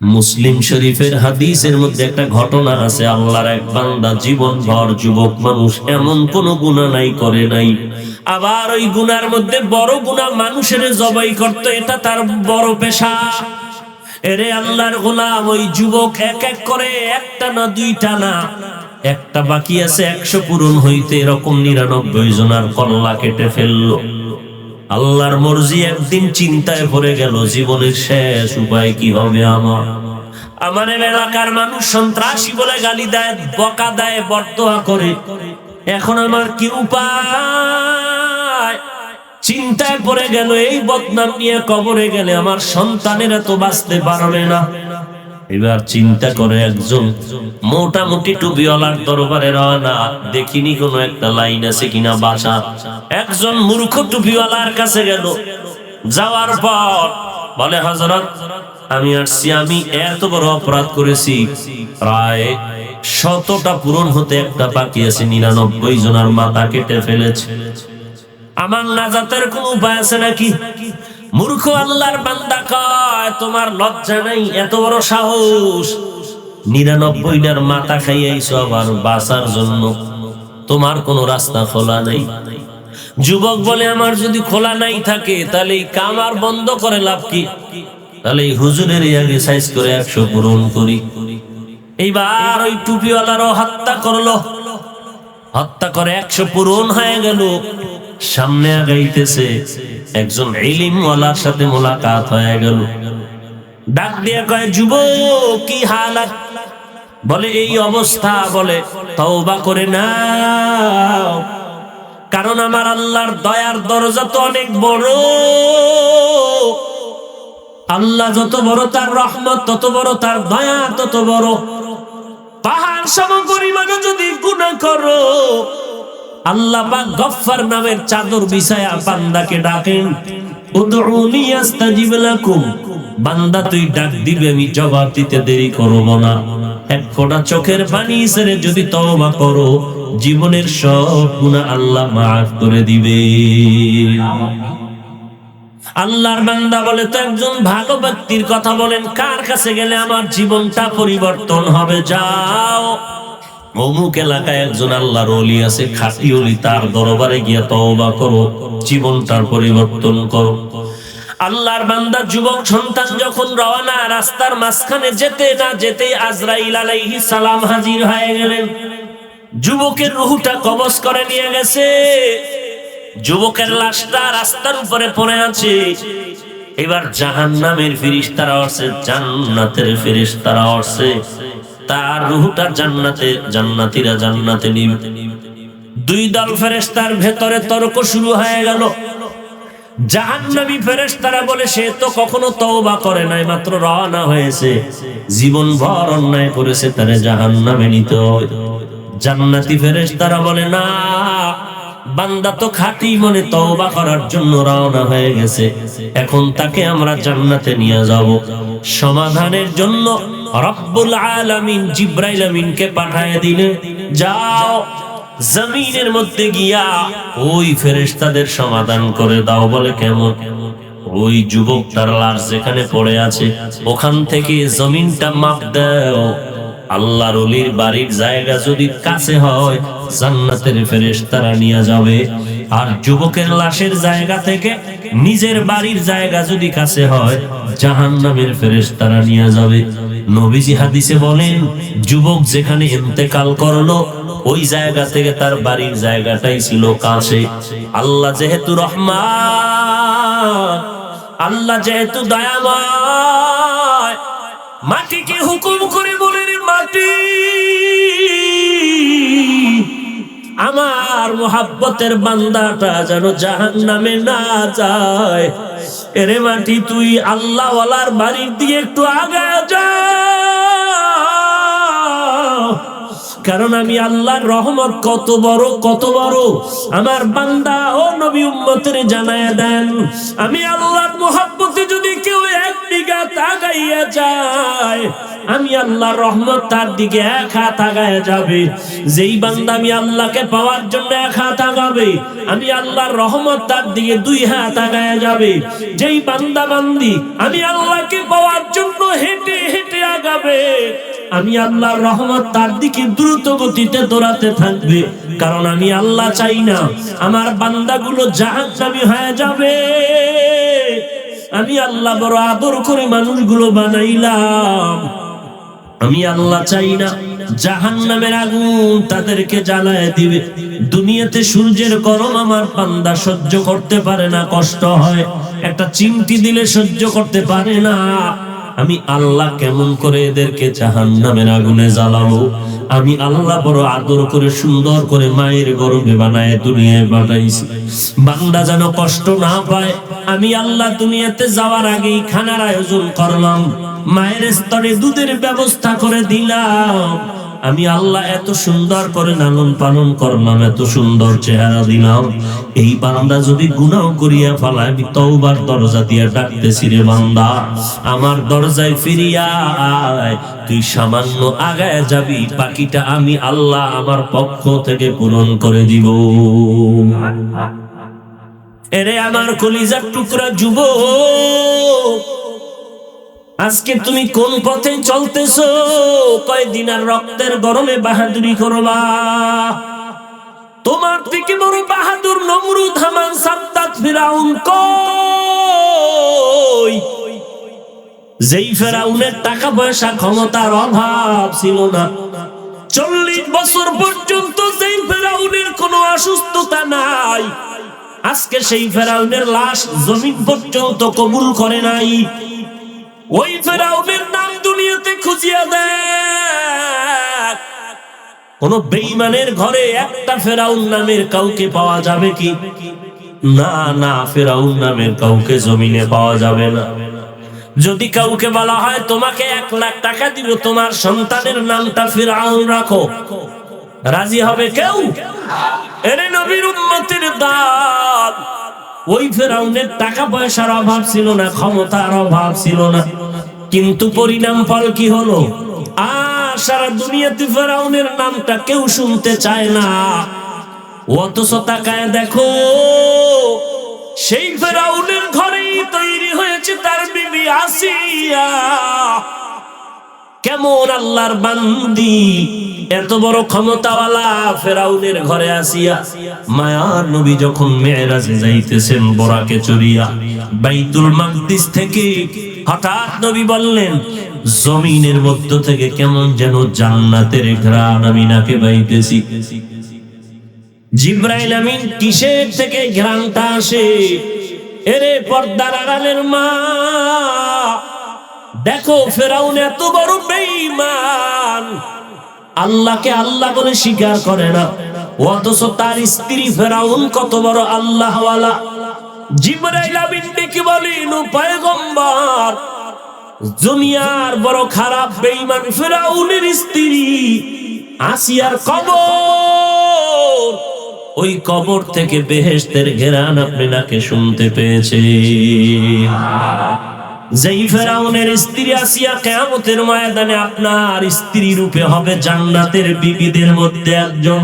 মুসলিম শরীফের হাদিসের মধ্যে একটা ঘটনা আছে। আল্লাহর এক বান্দা জীবনভর যুবক মানুষ, এমন কোন গুনাহ নাই করে নাই। আবার ওই গুনার মধ্যে বড় গুনাহ মানুষের জবাই করত, এটা তার বড় পেশা। এরে আল্লাহর গোলাম, ওই যুবক এক এক করে, একটা না দুইটা না, একটা বাকি আছে 100 পূরণ হইতে, এরকম 99 জনের কল্লা কেটে ফেললো। আল্লাহর মর্জি। একদিন চিন্তায় পড়ে গেল, জীবনের শেষ উপায় কি হবে আমার এলাকার মানুষ সন্ত্রাসী বলে গালি দেয়, বকা দেয়, বর্তোয়া করে। এখন আমার কি উপায়? চিন্তায় পড়ে গেল, এই বদনাম নিয়ে কবরে গেলে আমার সন্তানেরা তো বাঁচতে পারবে না। এবার চিন্তা করে একজন মোটামুটি টুপিওয়ালার দরবারে রওনা। দেখিনি কোনো একটা লাইন আছে কিনা বাসা। একজন মূর্খ টুপিওয়ালার কাছে গেল। যাওয়ার পর বলে, হযরত, আমি আসছি, আমি এত বড় অপরাধ করেছি, প্রায় 100টা পূরণ হতে একটা বাকি আছে, 99 জনের মাথা কেটে ফেলেছে। আমার নাজাতের কোন উপায় আছে নাকি? মূর্খ আল্লাহর বান্দা কয়, তোমার লজ্জা নাই? এত বড় সাহস! 99টার মাথা খাইয়াইছো, আবার বাঁচার জন্য তোমার কোনো রাস্তা খোলা নাই। যুবক বলে, আমার যদি খোলা নাই থাকে তাহলে এই কামার বন্ধ করে লাভ কি? তাহলে এই হুজুরের আগে সাইজ করে 100 পূরণ করি। এইবার ওই টুপিওয়ালারও হত্যা করলো। হত্যা করে 100 পূরণ হয়ে গেল। সামনে আগাইতেছে, একজন ইলমওয়ালার সাথে মোলাকাত হয়ে গেল। ডাক দিয়ে কয়, যুবক, কি হালাত? বলে, এই অবস্থা। বলে, তওবা করে নাও, কারণ আমার আল্লাহর দয়ার দরজা তো অনেক বড়। আল্লাহ যত বড়, তার রহমত তত বড়, তার দয়া তত বড়। পাহাড় সম পরিমাণে যদি গুনাহ করো, আল্লাহ পাক গফফার নামের চাদর বিছায়া বান্দাকে ডাকেন, উদউনি আস্তাজিব লাকুম। বান্দা, তুই ডাক দিবে, আমি জবাব দিতে দেরি করব না। এক ফোঁটা চোখের পানি ছেড়ে যদি তওবা করো, জীবনের সব গুনাহ আল্লাহ মাফ করে দিবে। আল্লাহর বান্দা বলে, তো একজন ভালো ব্যক্তির কথা বলেন, কার কাছে গেলে আমার জীবনটা পরিবর্তন হবে? যাও, অমুক এলাকায় একজন আল্লাহর ওলি আছে, খাঁটি ওলি, তার দরবারে গিয়ে তওবা করো, জীবনটার পরিবর্তন করো। আল্লাহর বান্দা যুবক সন্তান যখন রওনা, রাস্তার মাঝখানে যেতে না যেতেই আজরাইল আলাইহিস সালাম হাজির হয়ে গেলেন। যুবকের রূহটা কবজ করে নিয়ে গেছে। যুবকের লাশটা রাস্তার উপরে পড়ে আছে। এবার জাহান্নামের ফেরেশতারা আসছে, জান্নাতের ফেরেশতারা আসছে, তার রূহটা জান্নাতে, জান্নাতীরা জান্নাতে নিবে। দুই দল ফেরেশতার ভেতরে তর্ক শুরু হয়ে গেল। জাহান্নামী ফেরেশতারা বলে, সে তো কখনো তওবা করে নাই, মাত্র রওনা হয়েছে, জীবনভর অন্যায় করেছে, তারে জাহান্নামে নিতে হবে। জান্নাতি ফেরেশতারা বলে, না, বান্দা তো খাঁটি মনে তওবা করার জন্য রওনা হয়ে গেছে, এখন তাকে আমরা জান্নাতে নিয়ে যাব। সমাধানের জন্য রব্বুল আলামিন জিবরাইল আমিনকে পাঠিয়ে দিলেন, যাও জমিনের মধ্যে গিয়া ওই ফেরেশতাদের সমাধান করে দাও। বলে, কেমন? ওই যুবকটার লাশ যেখানে পড়ে আছে, ওখান থেকে জমিনটা মাপ দাও। আল্লাহর ওলির বাড়ির জায়গা যদি কাছে হয়, জান্নাতের ফেরেশতারা নিয়ে যাবে। আর যুবকের লাশের জায়গা থেকে নিজের বাড়ির জায়গা যদি কাছে হয়, জাহান্নামের ফেরেশতারা নিয়ে যাবে। নবীজি হাদিসে বলেন, যুবক যেখানে ইন্তেকাল করলো, ওই জায়গা থেকে তার বাড়ির জায়গাটাই ছিল কাছে। আল্লাহ যেহেতু রহমান, আল্লাহ যেহেতু দয়াময়, মাটিকে হুকুম করে বলে, রে মাটি, আমার মুহাব্বতের বান্দাটা যেন জাহান্নামে না যায়। এরে মাটি, তুই আল্লাহ ওয়ালার বাড়ির দিকে একটু আগায় যা, কারণ আমি আল্লাহর রহমত কত বড়, কত বড় আমার বান্দা ও নবী উম্মতের জানায়া দেন। আমি আল্লাহর মুহাব্বতে যদি কেউ 1 বিঘা আগাইয়া যায়, আমি আল্লাহর রহমত তার দিকে 1 হাত আগায় যাবে। যেই বান্দা আমি আল্লাহকে পাওয়ার জন্য 1 হাত আগাবে, আমি আল্লাহর রহমত তার দিকে 2 হাত আগায় যাবে। যেই বান্দা বান্দি আমি আল্লাহকে পাওয়ার জন্য হেঁটে হেঁটে আমি আল্লাহর রহমত তার দিকে দ্রুত গতিতে দৌড়াতে থাকবে, কারণ আমি আল্লাহ চাই না আমার বান্দাগুলো জাহান্নামী হয়ে যাবে। আমি আল্লাহ বড় আদর করে মানুষগুলো বানাইলাম, আমি আল্লাহ চাই না জাহান্নামের আগুন তাদেরকে জ্বালায় দিবে। দুনিয়াতে সূর্যের গরম আমার বান্দা সহ্য করতে পারে না, কষ্ট হয়, একটা চিমটি দিলে সহ্য করতে পারে না। আমি আল্লাহ কেমন করে এদেরকে জাহান্নামের আগুনে জ্বালাবো? আমি আল্লাহ বড় আদর করে সুন্দর করে মায়ের গর্ভে বানায় দুনিয়ায় পাঠাইছি, বান্দা যেন কষ্ট না পায়। আমি আল্লাহ দুনিয়াতে যাওয়ার আগেই খানার আয়োজন করলাম, মায়ের স্তরে দুধের ব্যবস্থা করে দিলাম। আমি আল্লাহ এত সুন্দর করে লালন পালন করলাম, এত সুন্দর চেহারা দিলাম। এই বান্দা যদি গুনাহ করিয়া ফেলায়, আমি তওবার দরজা দিয়ে ডাকতেছি, রে বান্দা আমার দরজায় ফিরিয়া আয়। তুই সামান্য আগায় যাবি, বাকিটা আমি আল্লাহ আমার পক্ষ থেকে পূরণ করে দিব। এরে আমার কলিজার টুকরা যুবক, আজকে তুমি কোন পথে চলতেছো? কয়দিন আর রক্তের গরমে বাহাদুরি করবা? তোমার থেকে বড় বাহাদুর নমরুদ, হামান, সাদ্দাত, ফিরাউন কই? যেই ফেরাউনের টাকা পয়সা ক্ষমতার অভাব ছিল না, 40 বছর পর্যন্ত যেই ফেরাউনের কোনো অসুস্থতা নাই, আজকে সেই ফেরাউনের লাশ জমিন পর্যন্ত কবুল করে নাই। ওই ফেরাউনের নাম দুনিয়াতে খুঁজিয়া দেখ, কোন বেঈমানের ঘরে একটা ফেরাউন নামের কাউকে পাওয়া যাবে কি? না না, ফেরাউন নামের কাউকে জমিনে পাওয়া যাবে না। যদি কাউকে বলা হয় তোমাকে 1 লাখ টাকা দিব, তোমার সন্তানের নামটা ফিরআউন রাখো, রাজি হবে কেউ? এরে নবীর উম্মতের দান, ওই ফেরাউনের টাকা পয়সার অভাব ছিল না, ক্ষমতার অভাব ছিল না, কিন্তু পরিণাম ফল কি হলো? আর সারা দুনিয়াতে ফেরাউনের নামটা কেউ শুনতে চায় না। অথচ তাকায় দেখো, সেই ফেরাউনের ঘরেই তৈরি হয়েছে তার বিবি আসিয়া। কেমন আল্লাহর বান্দি, এত বড় ক্ষমতাওয়ালা ফেরাউনের ঘরে আসিয়া। মায়ার নবী যখন মেরাজে যাইতেছেন বোরাকে চড়িয়া বাইতুল মাকদিস থেকে, হঠাৎ নবী বললেন, জমিনের মধ্য থেকে কেমন যেন জান্নাতের ঘ্রাণ আমি নাকে পাইতেছি। জিবরাইল আমিন কিসের থেকে ঘ্রাণটা আসে? এরে পর্দার আড়ালের মা, দেখো ফেরাউন এত বড় বেঈমান, আল্লাহকে আল্লাহ বলে স্বীকার করে না, অথচ তার স্ত্রী ফেরাউন কত বড় আল্লাহওয়ালা। জিবরাইল আমিন ডেকে বলেন, ও পয়গম্বর, দুনিয়ার বড় খারাপ বেঈমান ফেরাউনের স্ত্রী আসিয়ার কবর, ওই কবর থেকে বেহেশতের ঘেরান আপনি নাকে শুনতে পেয়েছে। যেই ফেরাউনের স্ত্রী আসিয়া কিয়ামতের ময়দানে আপনার স্ত্রী রূপে হবে জান্নাতের বিবিদের মধ্যে একজন।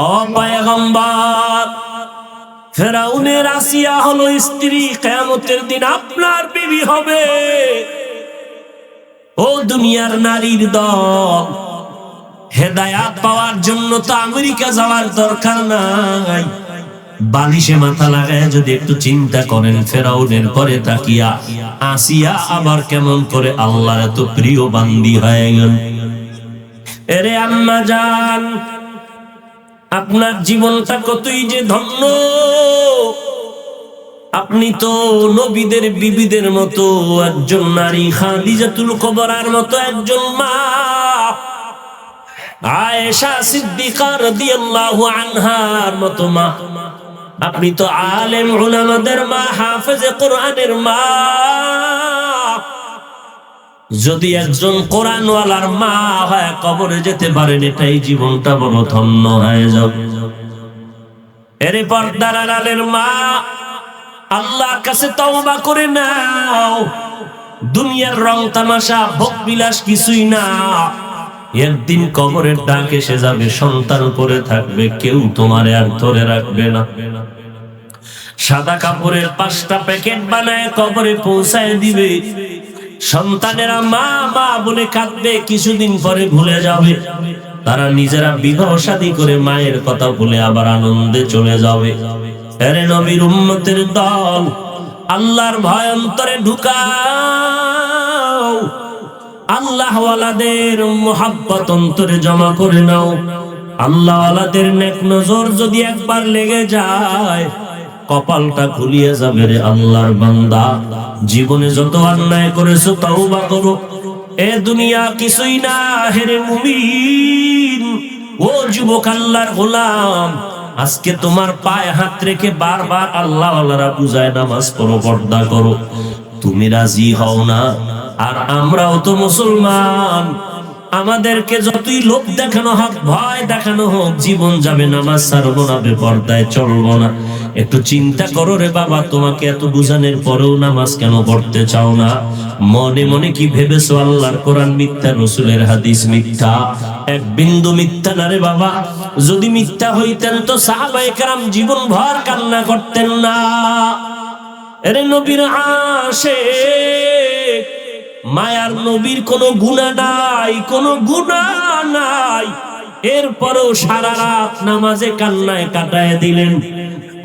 ও পয়গম্বর, ফেরাউনের আসিয়া হলো স্ত্রী, কিয়ামতের দিন আপনার বিবি হবে। ও দুনিয়ার নারীর দল, হেদায়াত পাওয়ার জন্য তো আমেরিকা যাওয়ার দরকার নাই, বালিশে মাথা লাগায় যদি একটু চিন্তা করেন, ফেরাউনের পরে তাকিয়া আসিয়া আবার কেমন করে আল্লাহর এত প্রিয় বান্দি হয়ে গেল। এরে আম্মা জান, আপনার জীবনটা কতই যে ধন্য। আপনি তো নবীদের বিবিদের মতো একজন নারী, খাদিজাতুল কুবরার মতো একজন মা, আয়েশা সিদ্দিকা রাদিয়াল্লাহু আনহার মতো মা। আপনি তো আলেম উলামাদের মা, হাফেজে কোরআনের মা। যদি একজন কোরআনওয়ালার মা হয় কবরে যেতে পারেন, এটাই জীবনটা বড় ধন্য হয়ে যাবে। এরে পর্দার আড়ালের মা, আল্লাহর কাছে তওবা করে নাও। দুনিয়ার রং তামাশা ভোগ বিলাস কিছুই না, একদিন কবরের ডাক এসে যাবে, সন্তান পড়ে থাকবে, কেউ তোমারে আর ধরে রাখবে না। সাদা কাপড়ের 5টা প্যাকেট বানায় কবরে পৌঁছায় দিবে, সন্তানেরা মা মা বলে কাঁদবে, কিছুদিন পরে ভুলে যাবে। তারা নিজেরা বিবাহ শাদী করে মায়ের কথা বলে আবার আনন্দে চলে যাবে। আরে নবীর উম্মতের দল, আল্লাহর ভয় অন্তরে ঢুকাও, আল্লাহ ওয়ালাদের মুহাব্বত অন্তরে জমা করে নাও। আল্লাহ ওয়ালাদের নেক নজর যদি একবার লেগে যায়, কপালটা খুলিয়ে যাবে রে আল্লাহর বান্দা। জীবনে যত অন্যায় করেছো তওবা করো, এ দুনিয়া কিছুই না হেরে মুমিন। ও যুবক আল্লাহর গোলাম, আজকে তোমার পায়ে হাত রেখে বারবার আল্লাহ ওয়ালারা বুঝায় নামাজ পড়ো, পর্দা করো, তুমি রাজি হও না। আর আমরাও তো মুসলমান, আমাদেরকে যতই লোক দেখানো হোক, ভয় দেখানো হোক, জীবন যাবে, নামাজ ছাড়বো না, বেপরদায় চলবো না। একটু চিন্তা করো রে বাবা, তোমাকে এত বুঝানোর পরেও নামাজ কেন পড়তে চাও না? মনে মনে কি ভেবেছো আল্লাহর কোরআন মিথ্যা, রসুলের হাদিস মিথ্যা? এক বিন্দু মিথ্যা না রে বাবা। যদি মিথ্যা হইতেন তো সাহাবায়ে কেরাম জীবন ভর কান্না করতেন না। এরে নবীর আশিক, মায়ার নবীর কোনো গুনাহ নাই, কোনো গুনাহ নাই, এরপরও সারা রাত নামাজে কান্নায় কাটায় দিলেন।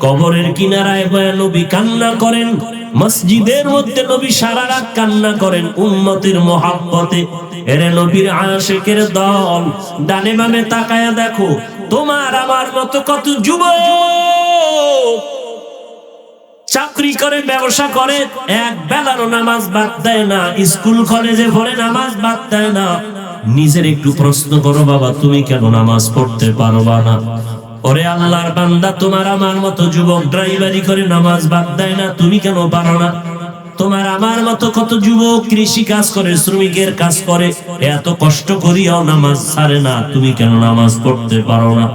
কবরের কিনারায় বয়া নবী কান্না করেন, মসজিদের মধ্যে নবী সারা রাত কান্না করেন উম্মতের মহব্বতে। এরে নবীর আশিকের দল, ডানে বামে তাকায়া দেখো, তোমার আমার মতো কত যুবক চাকরি করে, ব্যবসা করে, এক বেলারও নামাজ বাদ দেয় না, স্কুল কলেজে পড়ে নামাজ বাদ দেয় না। নিজের একটু প্রশ্ন করো বাবা, তুমি কেন নামাজ পড়তে পারবা না? ওরে আল্লাহর বান্দা, তোমার আমার মতো যুবক ড্রাইভারি করে নামাজ বাদ দেয় না, তুমি কেন পারো না? তোমার আমার মতো কত যুবক কৃষি কাজ করে, শ্রমিকের কাজ করে, এত কষ্ট করিয়াও নামাজ ছাড়ে না, তুমি কেন নামাজ পড়তে পারো না?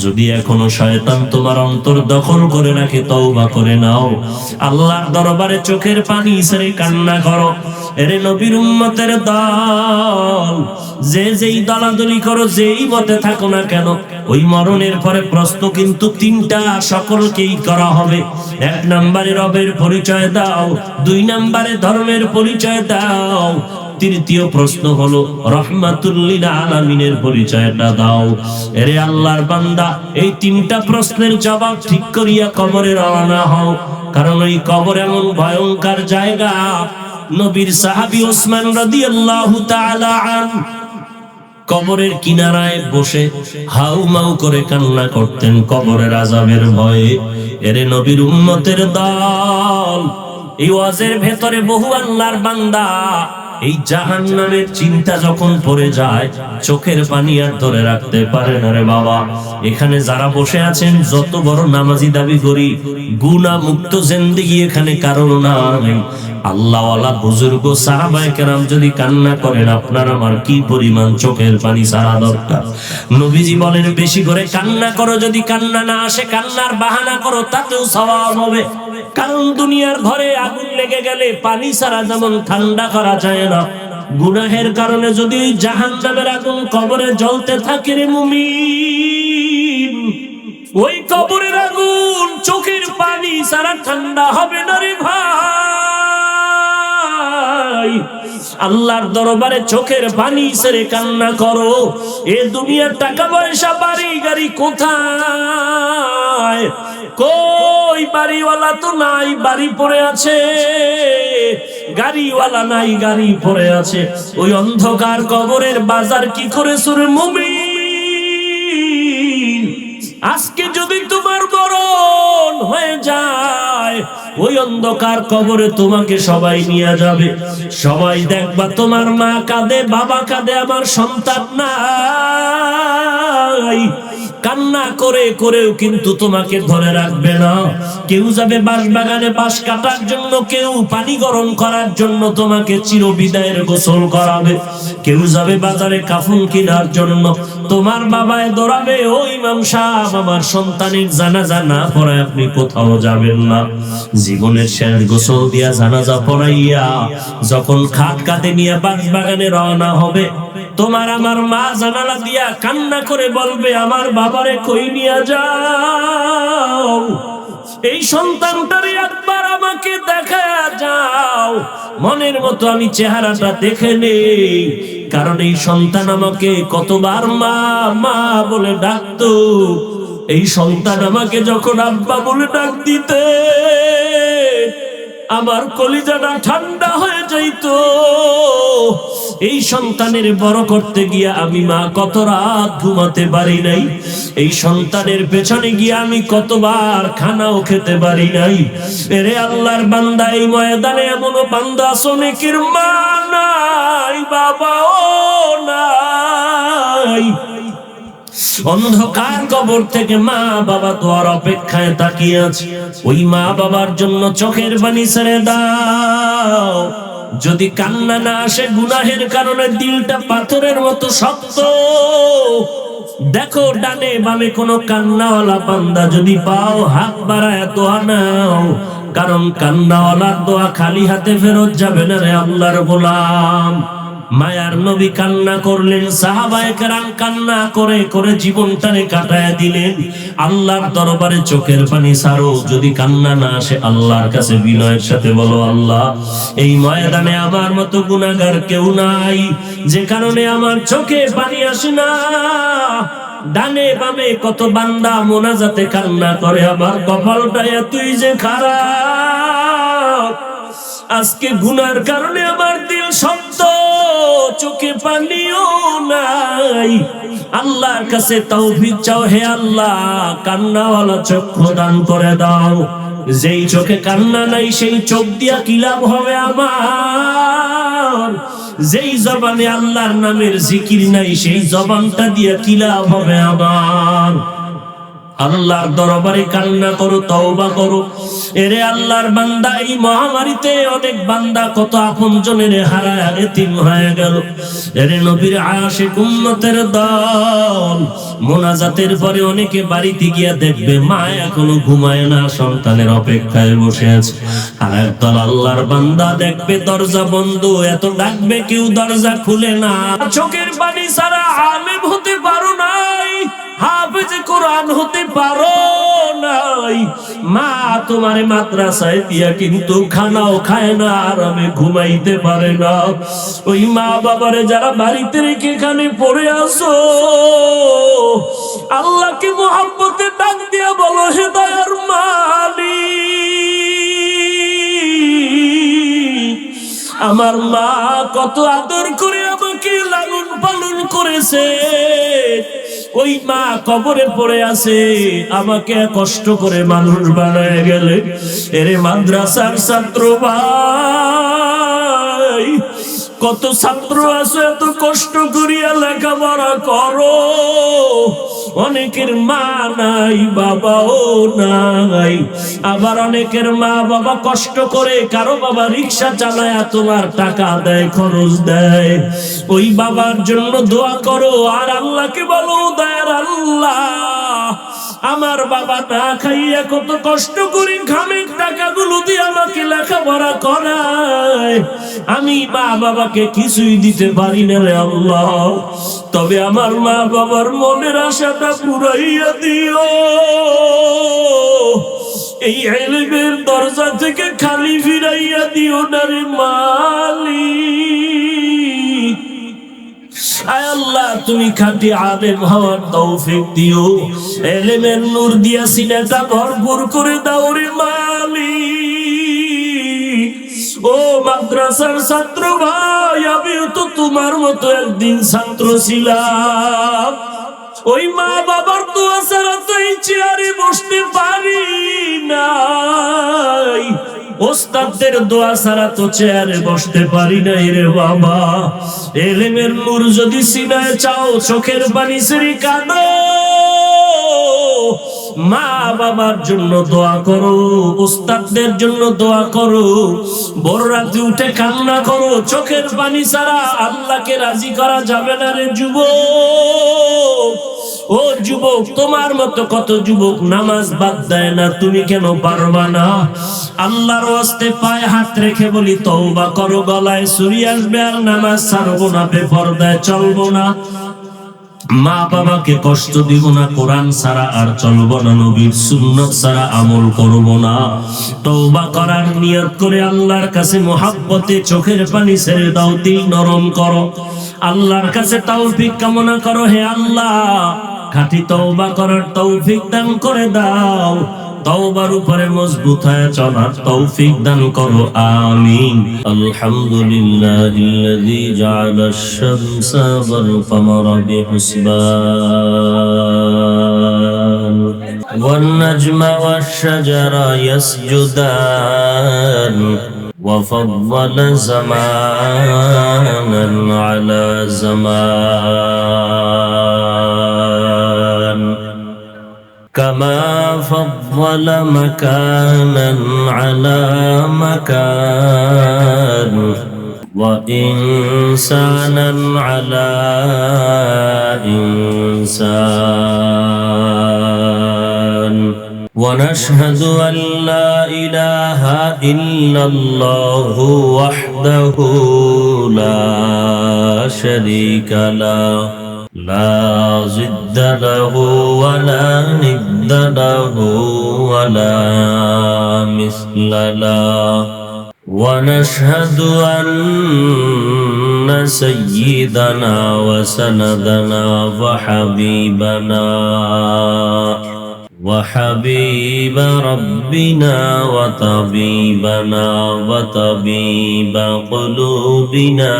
যদি এখনো শয়তান তোমার অন্তর দখল করে রাখে, তওবা করে নাও, আল্লাহর দরবারে চোখের পানি ছেড়ে কান্না করো। এরে নবীর উম্মতের দল, যে যেই দলাদলি করো, যেই মতে থাকো না কেন, ওই মরণের পরে প্রশ্ন কিন্তু তিনটা সকলকেই করা হবে। এক নম্বরে রবের পরিচয় দাও, দুই নম্বরে ধর্মের পরিচয় দাও, তৃতীয় প্রশ্ন হলো রহমাতুল লিল আলামিনের পরিচয়টা দাও। এরে আল্লাহর বান্দা, এই তিনটা প্রশ্নের জবাব ঠিক করিয়া কবরে রওনা হও, কারণ ওই কবর এমন ভয়ঙ্কর জায়গা। নবীর সাহাবী ওসমান রাদিয়াল্লাহু তাআলা আনহু কবরের কিনারায় বসে হাউমাউ করে কান্না করতেন কবরের আযাবের ভয়ে। এরে নবীর উম্মতের দল, এই ওয়াজের ভেতরে বহু আল্লাহর বান্দা এই জাহান্নামের চিন্তা যখন পড়ে যায়, চোখের পানি আর ধরে রাখতে পারে না রে বাবা। এখানে যারা বসে আছেন, যত বড় নামাজি দাবি করি, গুনাহ মুক্ত জিন্দেগি এখানে কারণ নাই। আল্লাহ ওয়ালা বুজুর্গ সাহাবায়ে কেরাম যদি কান্না করেন, আপনার আমার কি পরিমাণ চোখের পানি ছাড়া দরকার? নবীজি বলেন, বেশি করে কান্না করো, যদি কান্না না আসে কান্নার বাহানা করো, তাতেও সওয়াব হবে। কারণ দুনিয়ার ঘরে আগুন লেগে গেলে পানি ছাড়া যেমন ঠান্ডা করা যায় না, গুনাহের কারণে যদি জাহান্নামের আগুন কবরে জ্বলতে থাকে রে মুমিন, ওই কবরের আগুন চোখের পানি ছাড়া ঠান্ডা হবে না রে ভাই। আল্লাহর দরবারে চোখের পানি ছেড়ে কান্না করো। এ দুনিয়ার টাকা পয়সা, বাড়ি গাড়ি কোথায়? কই বাড়িওয়ালা তো নাই, বাড়ি পড়ে আছে, গাড়িওয়ালা নাই, গাড়ি পড়ে আছে। ওই অন্ধকার কবরের বাজার কি করে সুরে মুমিন? আজকে যদি তোমার মরণ হয়ে যায়, ওই অন্ধকার কবরে তোমাকে সবাই নিয়ে যাবে। সবাই দেখবা তোমার মা কাঁদে, বাবা কাঁদে, আমার সন্তান নাই। কান্না করে করেও কিন্তু তোমাকে ধরে রাখবে না। কেউ যাবে বাঁশ বাগানে বাঁশ কাটার জন্য, কেউ পানি গরম করার জন্য তোমাকে চিরবিদায়ের গোসল করাবে, কেউ যাবে বাজারে কাফন কেনার জন্য। তোমার বাবায় দৌড়াবে, ও ইমাম সাহেব, আমার সন্তানের জানাজা না পড়ায় আপনি কোথাও যাবেন না। জীবনের শেষ গোসল দিয়া জানাজা পড়াইয়া যখন খাট কাঁধে নিয়ে বাঁশ বাগানে রওনা হবে, তোমার আমার মা জানালা দিয়া কান্না করে বলবে, আমার বাবারে কই নিয়ে যাও? এই সন্তানটারই একবার আমাকে দেখা যাও, মনের মতো আমি চেহারাটা দেখে নেই। কারণ এই সন্তান আমাকে কতবার মা মা বলে ডাকতো। এই সন্তান আমাকে যখন আব্বা বলে ডাক দিতে আমার কলিজাটা ঠান্ডা হয়ে যাইতো। এই সন্তানের বড় করতে গিয়া আমি মা কত রাত ঘুমাতে পারি নাই। এই সন্তানের পেছনে গিয়া আমি কতবার খানাও খেতে পারি নাই। এরে আল্লাহর বান্দা, এই ময়দানে এমনও বান্দা আছে অনেকের মা নাই, বাবাও নাই। অন্ধকার কবর থেকে মা বাবা দোয়ার অপেক্ষায় তাকিয়ে আছে। ওই মা বাবার জন্য চোখের পানি ছেড়ে দাও। যদি কান্না না আসে গুনাহের কারণে দিলটা পাথরের মতো শক্ত, দেখো ডানে বামে কোনো কান্নাওয়ালা বান্দা যদি পাও, হাত বাড়ায় দোয়া নাও। কারণ কান্নাওয়ালার দোয়া খালি হাতে ফেরত যাবে না রে আল্লাহর গোলাম। মায়ার নবী কান্না করলেন, সাহাবায়ে কেরাম কান্না করে করে জীবনটারে কাটায় দিলেন। আল্লাহর দরবারে চোখের পানি ছাড়ো, যদি কান্না না আসে আল্লাহর কাছে বিনয়ের সাথে বলো, আল্লাহ এই ময়দানে আমার মতো গুনাহগার কেউ নাই, যে কারণে আমার চোখে পানি আসে না। ডানে বামে কত বান্দা মোনাজাতে কান্না করে, আমার কপালটা এতই যে খারাপ, আজকে গুনার কারণে আমার দিল শক্ত, চোখে পানিও নাই। আল্লাহর কাছে তৌফিক চাও, হে আল্লাহ কান্নাওয়ালা চক্ষু দান করে দাও। যেই চোখে কান্না নাই সেই চোখ দিয়া কি লাভ হবে আমার? যেই জবানে আল্লাহর নামের জিকির নাই সেই জবানটা দিয়া কি লাভ হবে আমার? আল্লাহর দরবারে কান্না করো, তওবা করো। এরে আল্লাহর বান্দা, এই মহামারীতে অনেক বান্দা কত আপনজনের হারায় এতিম হয়ে গেল। এরে নবীর আশিক উম্মতের দল, মোনাজাতের পরে অনেকে বাড়িতে গিয়া দেখবে মা এখনো ঘুমায় না, সন্তানের অপেক্ষায় বসে আছে। আর একদল আল্লাহর বান্দা দেখবে দরজা বন্ধ, এত ডাকবে কেউ দরজা খুলে না। চোখের পানি ছাড়া আলেম হতে পারো নাই, হাফেজ কোরআন হতে পারো নাই। মা তোমারে মাদ্রাসায় দিয়া কিন্তু খানাও খায় না, আরামে ঘুমাইতে পারে না। ওই মা বাবারে যারা বাড়িতে রেখে এখানে পড়ে আসো, আল্লাহকে মুহাব্বতে ডাক দিয়া বলো, হে দয়ার মালিক, আমার মা কত আদর করে আমাকে লালন পালন করেছে, ওই মা কবরে পড়ে আছে, আমাকে কষ্ট করে মানুষ বানায় গেলে। এরে মাদ্রাসার ছাত্র ভাই, কত ছাত্র আছে এত কষ্ট করিয়া লেখাপড়া করো, অনেকের মা নাই, বাবাও নাই। আবার অনেকের মা বাবা কষ্ট করে, কারো বাবা রিক্সা চালায় তোমার টাকা দেয়, খরচ দেয়, ওই বাবার জন্য দোয়া করো। আর আল্লাহকে বলো, দয়ার আল্লাহ আমার বাবা না খাইয়া কত কষ্ট করে ঘামের টাকাগুলো দিয়ে আমাকে লেখাপড়া করায়, আমি মা বাবাকে কিছুই দিতে পারি না রে আল্লাহ, তবে আমার মা বাবার মনের আশাটা পুরাইয়া দিও। এই ইলমের দরজা থেকে খালি ফিরাইয়া দিও না রে মালিক। আয় আল্লাহ, তুমি খাঁটি আলেম হওয়ার তৌফিক দিও, ইলমের নূর দিয়া সিনাটা ভরপুর করে দাও রে মালিক। ও মাদ্রাসার ছাত্র ভাই, আমিও তো তোমার মতো একদিন ছাত্র ছিলাম। ওই মা বাবার দোয়া ছাড়া তো এই চেয়ারে বসতে পারি নাই, ওস্তাদদের দোয়া ছাড়া তো চেয়ারে বসতে পারি নাই রে বাবা। ইলমের নূর যদি সিনায় চাও, চোখের পানি ছেড়ে কাঁদো, মা বাবার জন্য দোয়া করো, ওস্তাদদের জন্য দোয়া করো, বড় রাতে উঠে কান্না করো। চোখের পানি ছাড়া আল্লাহকে রাজি করা যাবে না রে যুবক। ও যুবক, তোমার মতো কত যুবক নামাজ বাদ দেয় না, তুমি কেন পারবা না? আল্লাহর ওয়াস্তে পায়ে হাত রেখে বলি, তওবা করো, গলায় ছুরি আসবে আর নামাজ ছাড়বো না, বেপরদায় চলবো না। মা বাবাকে কষ্ট দিব না, কোরআন ছাড়া আর চলবো না, নবীর সুন্নাত ছাড়া আমল করব না। তওবা করার নিয়ত করে আল্লাহর কাছে মহাব্বতে চোখের পানি ছেড়ে দাও, দিল নরম করো, আল্লাহর কাছে তৌফিক কামনা করো। হে আল্লাহ, খাঁটি তওবা করার তৌফিক দান করে দাও, তওবার উপরে মজবুত হয়ে চলার তৌফিক দান করো, আমিন। আলহামদুলিল্লাহিল্লাযী জাআলাশ শামসা ওয়াল কমারা বিহুসবান ওয়ান নাজমা ওয়াশ শাজারা ইয়াসজুদান وفضل زمانا على زمان كما فضل مكانا على مكان وإنسانا على إنسان ونشهد أن لا إله إلا الله وحده لا شريك له لا ضد له ولا ند له ولا مثل له ونشهد أن سيدنا وسندنا وحبيب ربنا وطبيبنا وطبيب قلوبنا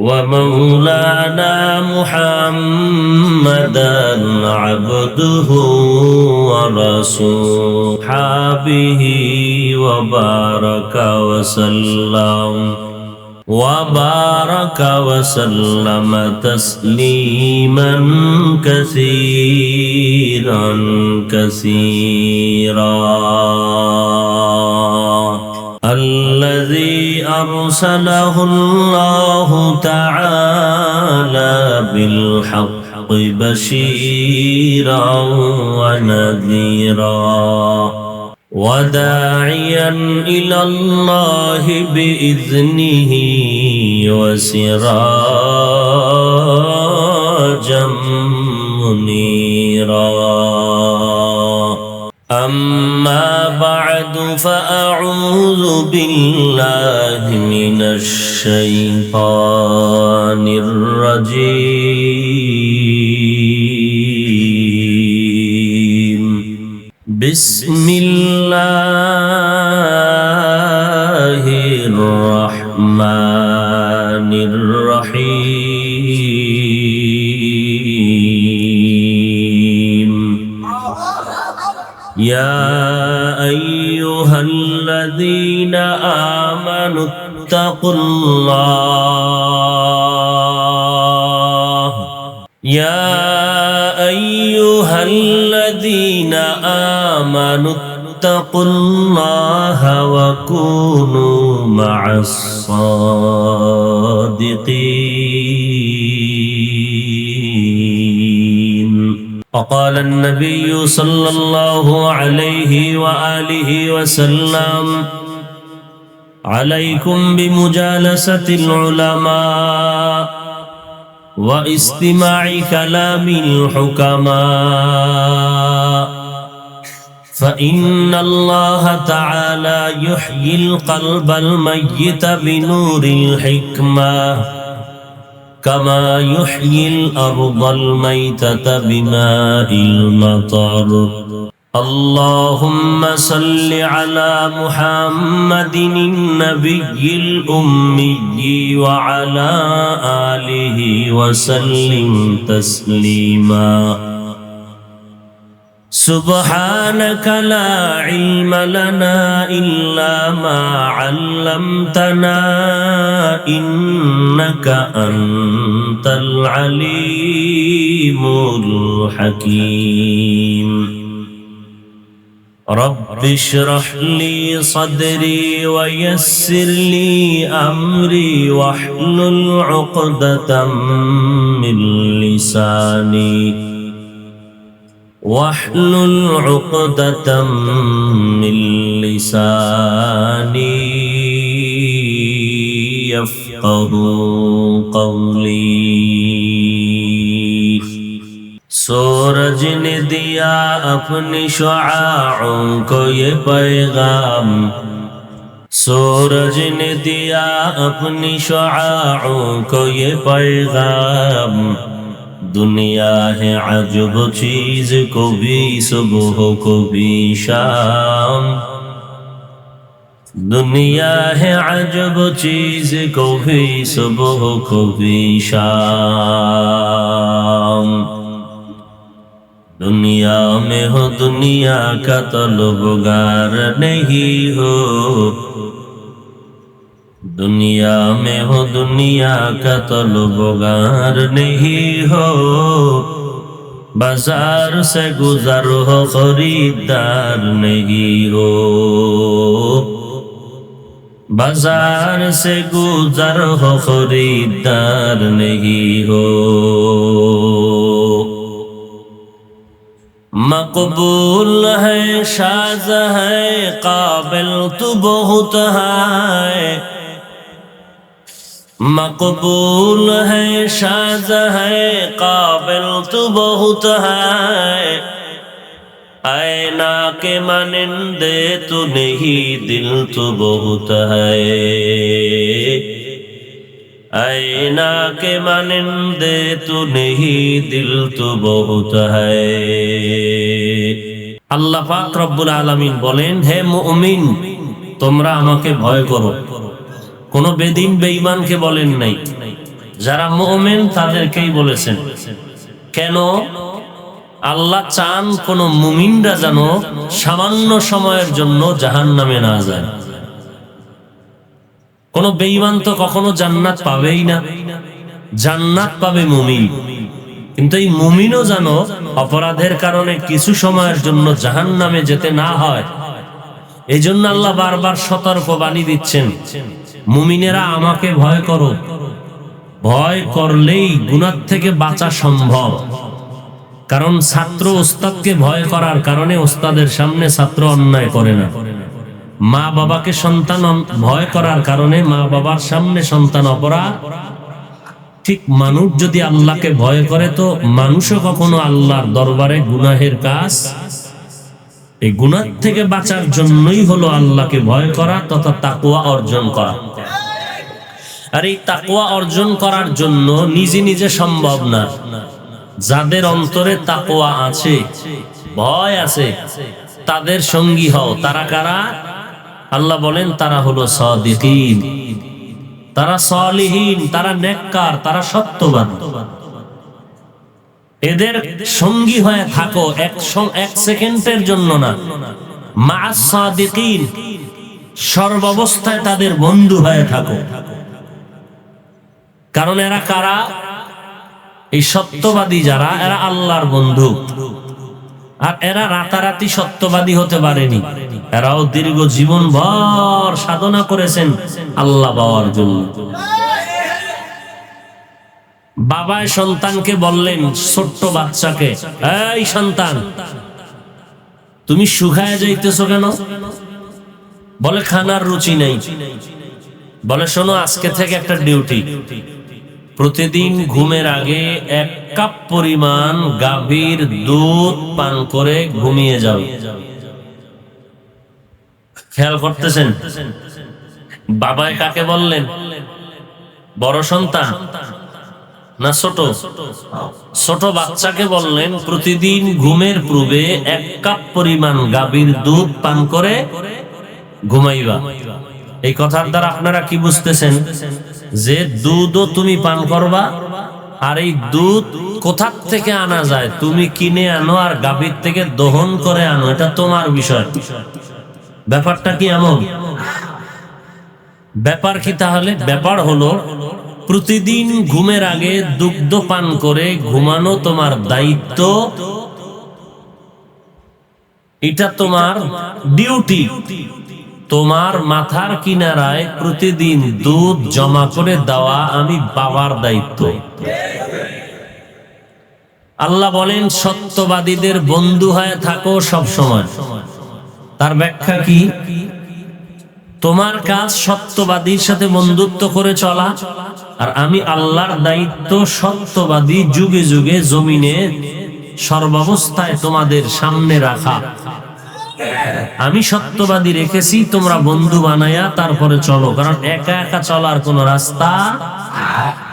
ومولانا محمدا عبده ورسوله وبارك وسلم تسليما كثيرا الذي أرسله الله تعالى بالحق بشيرا ونذيرا وداعيا إلى الله بإذنه وسراجا منيرا أما بعد فأعوذ بالله من الشيطان الرجيم بسم الله الرحمن الرحيم يا أيها الذين آمنوا اتقوا الله يا أيها الذين آمنوا اتقوا الله وكونوا مع الصادقين وقال النبي صلى الله عليه وآله وسلم عليكم بمجالسة العلماء واستماع كلام الحكماء فإن الله تعالى يحيي القلب الميت بنور الحكمة كما يحيي الأرض الميتة بماء المطر اللهم صل على محمد النبي الأمي وعلى آله وسلم تسليما سبحانك لا علم لنا إلا ما علمتنا إنك أنت العليم الحكيم رب اشرح لي صدري ويسر لي أمري واحلل عقدة من لساني يفقهوا قولي सूरज ने दिया अपनी शुआओं को ये पैगाम सूरज ने दिया अपनी शुआओं को ये पैगाम दुनिया है अजब चीज को भी सुबह को भी शाम दुनिया है अजब चीज को भी सुबह को भी शाम दुनिया में हो दुनिया का तलबगार नहीं हो दुनिया में हो दुनिया का तलबगार नहीं हो बाजार से गुजर हो खरीदार नहीं हो बाजार से गुजर हो खरीदार नहीं हो मकबूल है शाज़ है काबिल तो बहुत है मकबूल है शाज़ है काबिल तो बहुत है ऐना के मानिंदे तो नहीं दिल तो बहुत है ऐना के मानिंदे तो नहीं दिल तो बहुत है আল্লাহ পাক রব্বুল আলামিন বলেন হে মুমিন তোমরা আমাকে ভয় করো কোন বেদিন বেঈমানকে বলেন নাই যারা মুমিন তাদেরকেই বলেছেন কেন আল্লাহ চান কোন মুমিনরা যেন সামান্য সময়ের জন্য জাহান্নামে না যায় কোন বেঈমান তো কখনো জান্নাত পাবেই না জান্নাত পাবে মুমিন কিন্তু এই মুমিনও যেন অপরাধের কারণে কিছু সময়ের জন্য জাহান্নামে যেতে না হয় এজন্য আল্লাহ বারবার সতর্ক বাণী দিচ্ছেন মুমিনেরা আমাকে ভয় করো ভয় করলেই গুনাহ থেকে বাঁচা সম্ভব কারণ ছাত্র ওস্তাদকে ভয় করার কারণে ওস্তাদের সামনে ছাত্র অন্যায় করে না মা বাবাকে সন্তান ভয় করার কারণে মা বাবার সামনে সন্তান অপরাধ ঠিক মানুষ যদি আল্লাহকে ভয় করে তো মানুষও কখনো আল্লাহর দরবারে গুনাহের কাজ এই গুনাহ থেকে বাঁচার জন্যই হলো আল্লাহকে ভয় করা তথা তাকওয়া অর্জন করা আর এই তাকওয়া অর্জন করার জন্য নিজে নিজে সম্ভব না যাদের অন্তরে তাকওয়া আছে ভয় আছে তাদের সঙ্গী হও তারা কারা আল্লাহ বলেন তারা হলো সাদিকিন তারা সালিহিন তারা নেককার তারা সত্যবাদী এদের সঙ্গী হয়ে থাকো এক সেকেন্ডের জন্য না মা'আস সাদিকিন সর্বাবস্থায় তাদের বন্ধু হয়ে থাকো কারণ এরা কারা এই সত্যবাদী যারা এরা আল্লাহর বন্ধু আর এরা রাতারাতি সত্যবাদী হতে পারেনি এরাও দীর্ঘ জীবন ভর সাধনা করেছেন আল্লাহ পাওয়ার জন্য বাবায় সন্তানকে বললেন ছোট্ট বাচ্চাকে এই সন্তান তুমি শুকায় যাইতেছো কেন বলে খানার রুচি নেই বলে শোনো আজকে থেকে একটা ডিউটি প্রতিদিন ঘুমের আগে 1 কাপ পরিমাণ গাভীর দুধ পান করে ঘুমিয়ে যাও খেয়াল করতেছেন বাবায় কাকে বললেন বড় সন্তান না ছোট ছোট বাচ্চাকে বললেন প্রতিদিন ঘুমের পূর্বে 1 কাপ পরিমাণ গাভীর দুধ পান করে ঘুমাইবা এই কথার দ্বারা আপনারা কি বুঝতেছেন যে দুধও তুমি পান করবা আর এই দুধ কোথা থেকে আনা যায় তুমি কিনে আনো আর গাভীর থেকে দহন করে আনো এটা তোমার বিষয় ব্যাপারটা কি এমন ব্যাপার কি তাহলে ব্যাপার হলো প্রতিদিন ঘুমের আগে দুগ্ধ পান করে ঘুমানো তোমার দায়িত্ব এটা তোমার ডিউটি তোমার মাথার কিনারায় প্রতিদিন দুধ জমা করে দেওয়া আমি বাবার দায়িত্ব আল্লাহ বলেন সত্যবাদীদের বন্ধু হয়ে থাকো সব সময় তার ব্যাখ্যা কি তোমার কাজ সত্যবাদীর সাথে বন্ধুত্ব করে চলা, আর আমি আল্লাহর দায়িত্ব সত্যবাদী যুগে যুগে জমিনে সর্বাবস্থায় তোমাদের সামনে রাখা। আমি সত্যবাদী রেখেছি, তোমরা বন্ধু বানায়া তারপরে চলো, কারণ একা একা চলার কোন রাস্তা।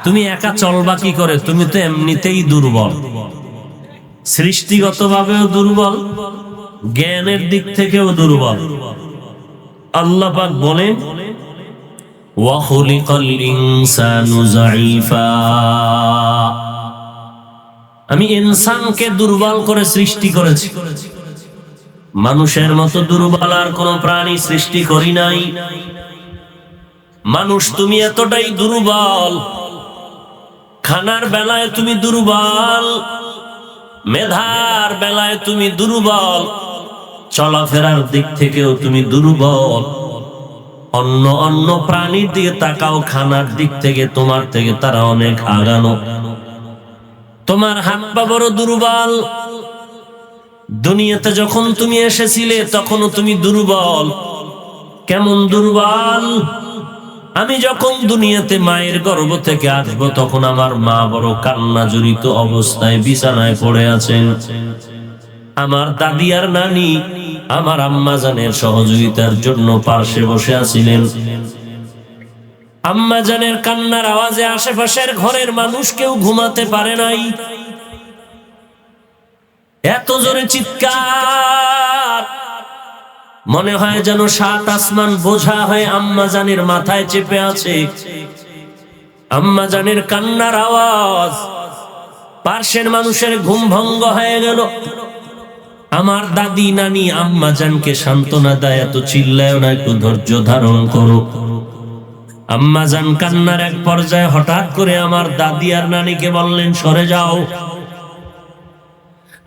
তুমি একা চলবা কি করে? তুমি তো এমনিতেই দুর্বল, সৃষ্টিগতভাবেও দুর্বল, জ্ঞানের দিক থেকেও দুর্বল। আল্লাহ পাক বলেন ওয়া খুলিকাল ইনসানু যায়ীফা, আমি ইনসানকে দুর্বল করে সৃষ্টি করেছি। মানুষের মতো দুর্বল আর কোন প্রাণী সৃষ্টি করি নাই। মানুষ তুমি এতটাই দুর্বল, খানার বেলায় তুমি দুর্বল, মেধার বেলায় তুমি দুর্বল, চলাফেরার দিক থেকেও তুমি দুর্বল। অন্য অন্য প্রাণীর দিকে তাকাও, খানার দিক থেকে তোমার থেকে তারা অনেক আগানো। তোমার হাত পা বড় দুর্বল। দুনিয়াতে যখন তুমি এসেছিলে তখনও তুমি দুর্বল। কেমন দুর্বল? আমি যখন দুনিয়াতে মায়ের গর্ভ থেকে আসবো তখন আমার মা বড় কান্না জড়িত অবস্থায় বিছানায় পড়ে আছেন। আমার দাদি আর নানি আমার আম্মা জানের সহযোগিতার জন্য পাশে বসে আছিলেন। আম্মা জানের কান্নার আওয়াজে আশেপাশের ঘরের মানুষ কেউ ঘুমাতে পারে নাই। এত জোরে চিৎকার, মনে হয় যেন 7 আসমান বোঝা হয়ে আম্মা জানের মাথায় চেপে আছে। আম্মা জানের কান্নার আওয়াজ, পাশের মানুষের ঘুম ভঙ্গ হয়ে গেল। আমার দাদি নানি আম্মা জানকে সান্ত্বনা দেয়, এত চিল্লায় না, একটু ধৈর্য ধারণ করো। আম্মা জান কান্নার এক পর্যায়ে হঠাৎ করে আমার দাদি আর নানিকে বললেন, সরে যাও।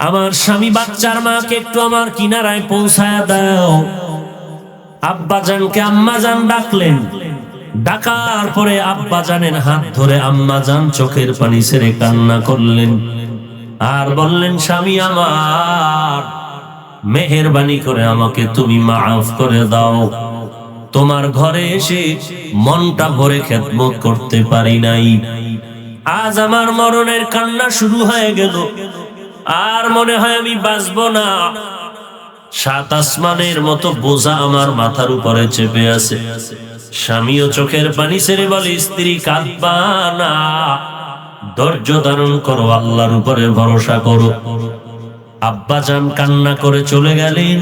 আমার স্বামী বাচ্চার মাকে একটু আমার কিনারায় পৌঁছায়া দাও। আব্বা জানকে আম্মা জান ডাকলেন। ডাকার পরে আব্বা জানের হাত ধরে আম্মা জান চোখের পানি ছেড়ে কান্না করলেন আর বললেন, স্বামী আমার, মেহেরবানি করে আমাকে তুমি মাফ করে দাও। তোমার ঘরে এসে মনটা ভরে খেদমত করতে পারি নাই। আজ আমার মরণের কান্না শুরু হয়ে গেল, আর মনে হয় আমি বাঁচবো না। 7 আসমানের মতো বোঝা আমার মাথার উপরে চেপে আছে। স্বামীও চোখের পানি ছেড়ে বলে, স্ত্রী কাঁদবা না, ধৈর্য ধারণ করো, আল্লাহর উপরে ভরসা করো। আব্বা জান কান্না করে চলে গেলেন।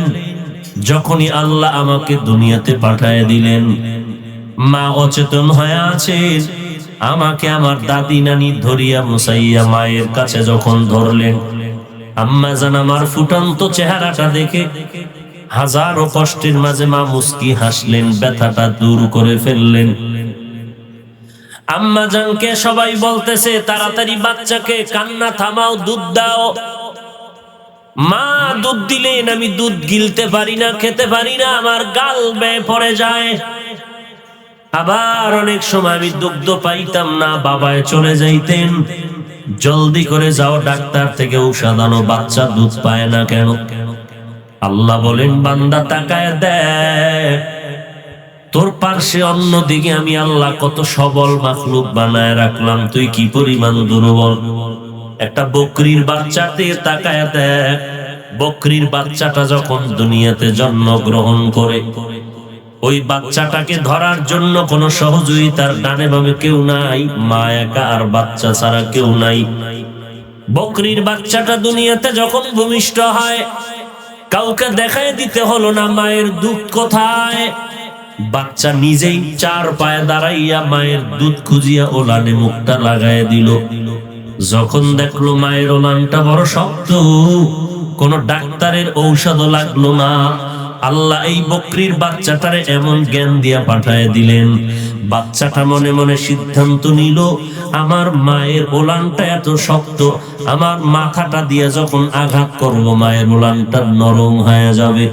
যখনই আল্লাহ আমাকে দুনিয়াতে পাঠায় দিলেন, মা অচেতন হয়ে আছে। আমাকে আমার দাদি নানি ধরিয়া মুসাইয়া মায়ের কাছে যখন ধরলেন, আম্মা জান আমার ফুটন্ত চেহারাটা দেখে হাজারো কষ্টের মাঝে মা মুস্কি হাসলেন, ব্যথাটা দূর করে ফেললেন। আম্মা জানকে সবাই বলতেছে, তাড়াতাড়ি বাচ্চাকে কান্না থামাও, দুধ দাও। মা দুধ দিলেন, আমি দুধ গিলতে পারি না, খেতে পারি না, আমার গাল বেয়ে পড়ে যায়। আবার অনেক সময় আমি দুগ্ধ পাইতাম না, বাবায় চলে যাইতেন, জলদি করে যাও ডাক্তার থেকে ঔষধ আনো, বাচ্চা দুধ পায় না কেন? আল্লাহ বলেন, বান্দা তাকায় দেখ, তোর পার্শ্বে অন্যদিকে আমি আল্লাহ কত সবল মাখলুক বানায় রাখলাম, তুই কি পরিমাণ দুর্বল। একটা বকরির বাচ্চাতে তাকায় দেখ, বকরির বাচ্চাটা যখন দুনিয়াতে জন্মগ্রহণ করে, ওই বাচ্চাটাকে ধরার জন্য কোনো সহযোগিতার ডানে বামে কেউ নাই, মা একা আর বাচ্চা ছাড়া কেউ নাই। বকরির বাচ্চাটা দুনিয়াতে যখন ভূমিষ্ঠ হয়, কাউকে দেখায় দিতে হলো না মায়ের দুধ কোথায়। বাচ্চা নিজেই 4 পায়ে দাঁড়াইয়া মায়ের দুধ খুঁজিয়া ওলানে মুখটা লাগায় দিল। যখন দেখলো মায়ের ওলানটা বড় শক্ত, কোন ডাক্তারের ঔষধও লাগলো না। আল্লাহ এই বকরির বাচ্চাটারে এমন জ্ঞান দিয়া পাঠায় দিলেন, বাচ্চাটা মনে মনে সিদ্ধান্ত নিল, আমার মায়ের ওলানটা এত শক্ত, আমার মাথাটা দিয়ে যখন আঘাত করব মায়ের ওলানটা নরম হয়ে যাবে।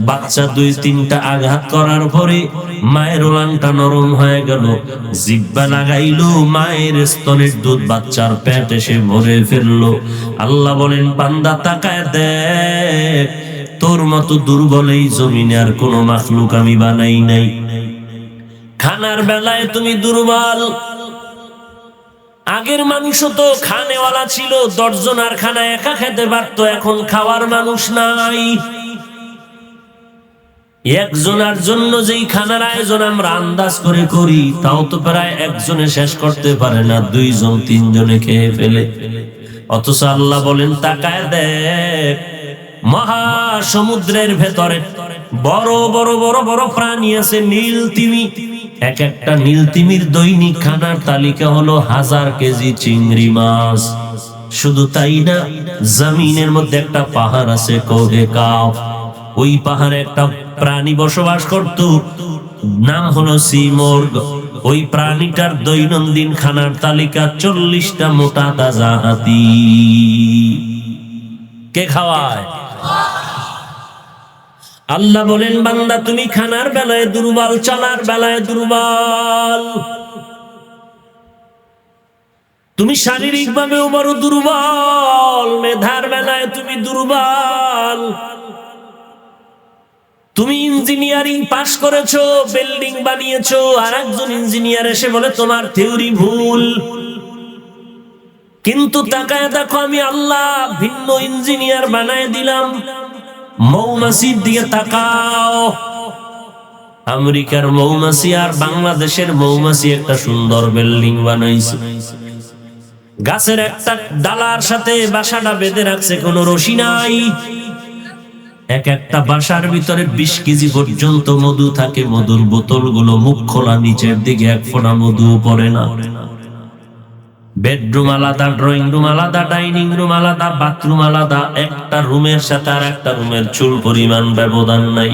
বাচ্চা 2-3টা আঘাত করার পরে মায়ের ওলানটা নরম হয়ে গেল। জিহ্বা লাগাইলো, মায়ের স্তনের দুধ বাচ্চার পেট এসে ভরে ফেললো। আল্লাহ বলেন, বান্দা তাকায় দেখ, তোর মতো দুর্বল এই জমিনে আর কোনো মাখলুক আমি বানাই নাই। খানার বেলায় তুমি দুর্বল। আগের মানুষও তো খানেওয়ালা ছিল, 10 জনের খানা একা খেতে পারতো, এখন খাওয়ার মানুষ নাই। একজনের জন্য যেই খানার আয়োজন আমরা আন্দাজ করে করি, তাও তো প্রায় একজনে শেষ করতে পারে না, 2 জন 3 জনে খেয়ে ফেলে। অথচ আল্লাহ বলেন তাকায় দেখ, মহাসমুদ্রের ভেতরে বড় বড় বড় বড় প্রাণী আছে, নীল তিমি। এক একটা নীল তিমির দৈনিক খানার তালিকা হলো 1000 কেজি চিংড়ি মাছ। শুধু তাই না, জমিনের মধ্যে একটা পাহাড় আছে কোহে কাফ, ওই পাহাড়ে একটা প্রাণী বসবাস করত, নাম হলো সিমর্গ। ওই প্রাণীটার দৈনন্দিন খানার তালিকা 40টা মোটা তাজা হাতি। কে খাওয়ায়? আল্লাহ বলেন বান্দা তুমি খানার বেলায় দুর্বল, চলার বেলায় দুর্বল, তুমি শারীরিক ভাবেও বড় দুর্বল, মেধার বেলায় তুমি দুর্বল। তুমি ইঞ্জিনিয়ারিং পাশ করেছো, বিল্ডিং বানিয়েছো, আর একজন ইঞ্জিনিয়ার এসে বলে তোমার থিওরি ভুল। কিন্তু তাকায় দেখো আমি আল্লাহ ভিন্ন ইঞ্জিনিয়ার বানায় দিলাম। মৌমাছির দিকে তাকাও, আমেরিকার মৌমাছি আর বাংলাদেশের মৌমাছি একটা সুন্দর বিল্ডিং বানাইছে। গাছের একটা ডালার সাথে বাসাটা বেঁধে রাখছে, কোনো রশি নাই। এক একটা বাসার ভিতরে 20 কেজি পর্যন্ত মধু থাকে। মধুর বোতলগুলো মুখ খোলা, নিচের দিকে 1 ফোঁটা মধু পড়ে না। বেডরুম আলাদা, ড্রয়িং রুম আলাদা, ডাইনিং রুম আলাদা, বাথরুম আলাদা। একটা রুমের সাথে আর একটা রুমের চুল পরিমাণ ব্যবধান নাই।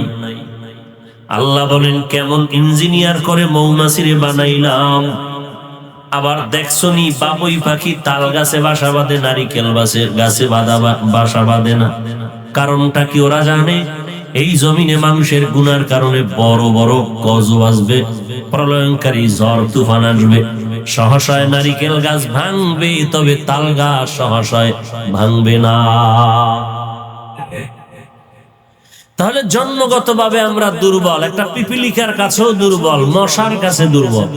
আল্লাহ বলেন কেমন ইঞ্জিনিয়ার করে মৌমাছিরে বানাইলাম। আবার দেখছো নি বাবুই পাখি তাল গাছে বাসা বাঁধে, নারিকেল গাছে বাসা বাঁধে না। কারণটা কি ওরা জানে? এই জমিনে মানুষের গুনার কারণে বড় বড় গজব আসবে, প্রলয়ঙ্কারী ঝড় তুফান আসবে। সহসায় নারিকেল গাছ ভাঙবে, তবে তাল গাছ সহসায় ভাঙবে না। তাহলে জন্মগতভাবে আমরা দুর্বল। একটা পিপিলিকার কাছেও দুর্বল, মশার কাছে দুর্বল।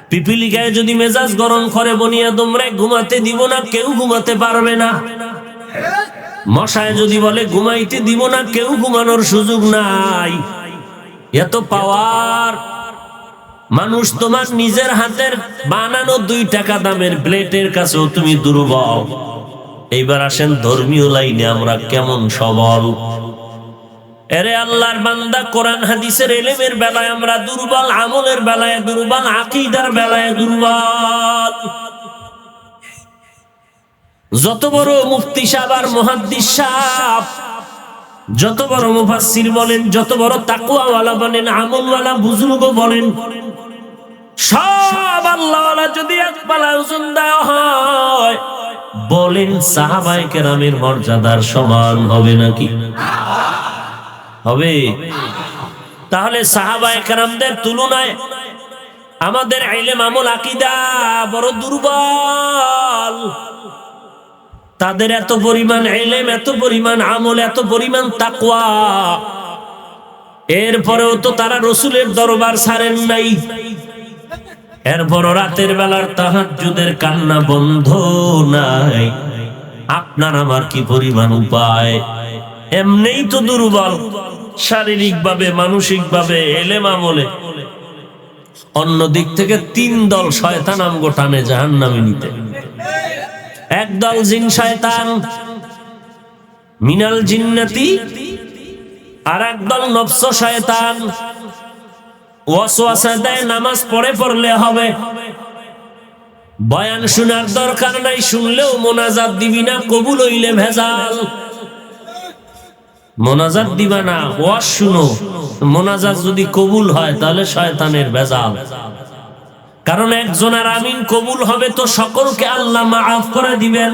পিপিলিকায় যদি মেজাজ গরম করে বনিয়া তোমরা ঘুমাতে দিব না, কেউ ঘুমাতে পারবে না। মশায় যদি বলে ঘুমাইতে দিব না, কেউ ঘুমানোর সুযোগ নাই। এত পাওয়ার। মানুষ তোমার নিজের হাতের বানানো 2 টাকা দামের প্লেটের কাছেও তুমি দুর্বল। এইবার আসেন ধর্মীয় লাইনে আমরা কেমন সবল। এরে আল্লাহর বান্দা, কোরআন হাদিসের ইলমের বেলায় আমরা দুর্বল, আমলের বেলায় দুর্বল, আকীদার বেলায় দুর্বল। যত বড় মুফতি সাহেব আর মুহাদ্দিস সাহেব, যত বড় মুফাসসির বলেন, যত বড় তাকওয়াওয়ালা বলেন, আমলওয়ালা বুজুর্গ বলেন, সব আল্লাহওয়ালা যদি এক পালা ওজন দেওয়া হয়, বলেন সাহাবায়ে কেরামের মর্যাদার সমান হবে নাকি? হবে। তাহলে সাহাবায়ে কেরামদের তুলনায় আমাদের ইলম, আমল, আকীদা বড় দুর্বল। তাদের এত পরিমাণ ইলম, এত পরিমাণ আমল, এত পরিমাণ তাকওয়া, এরপরেও তো তারা রাসূলের দরবার ছাড়েন নাই। এরপর রাতের বেলার তাহাজ্জুদের কান্না বন্ধ নাই। আপনার আমার কি পরিমাণ উপায়! এমনিই তো দুর্বল, শারীরিক ভাবে, মানসিক ভাবে, ইলম আমলে। অন্য দিক থেকে 3 দল শয়তান আমগো টানে জাহান্নামে নিতে। একদল জিন শয়তান, মিনাল জিন্নাতি, আর একদল নফস শয়তান। ওয়াসওয়াসা দেয় নামাজ পড়লে হবে, বয়ান শোনার দরকার নাই, শুনলেও মোনাজাত দিবি না, কবুল হইলে ভেজাল। মোনাজাত দিবা না, ওয়াজ শুনো, মোনাজাত যদি কবুল হয় তাহলে শয়তানের ভেজাল। কারণ একজনের আমিন কবুল হবে তো সকলকে আল্লাহ মাফ করে দিবেন।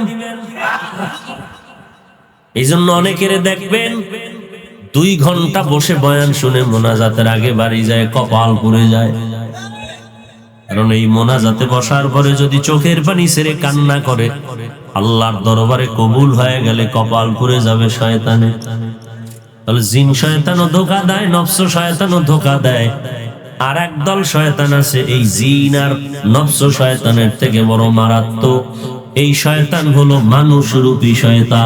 এই জন্য অনেকের দেখবেন 2 ঘন্টা বসে বয়ান শুনে মোনাজাতের আগে বাড়ি যায়, কপাল পুড়ে যায়। কারণ এই মোনাজাতে বসার পরে যদি চোখের পানি ছেড়ে কান্না করে, আল্লাহর দরবারে কবুল হয়ে গেলে কপাল পুড়ে যাবে শয়তানে। তাহলে জিন শয়তানও ধোঁকা দেয়, নফস শয়তানও ধোঁকা দেয়। আর একদল শয়তান আছে এই জিন আর নফস শয়তানের থেকে বড় মারাত্মক। এই শয়তান হলো মানুষ রূপী শয়তান।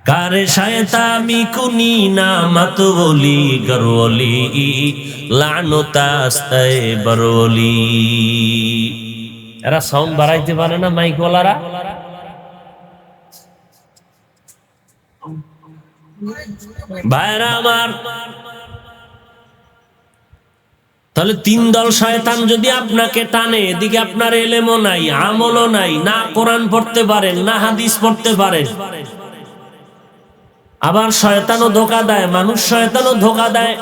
কারে শয়তামি কুনি নামত বলি গরওলি লানতাস্তায় বরওলি। এরা সাউন্ড বাড়াইতে পারে না মাইকওয়ালারা। ভাইরা আমার, তাহলে তিন দল শয়তান যদি আপনাকে টানে, এদিকে আপনার এলেমও নাই, আমলও নাই, না কোরআন পড়তে পারেন, না হাদিস পড়তে পারেন। আবার শয়তানও ধোঁকা দেয়, মানুষ শয়তানও ধোঁকা দেয়।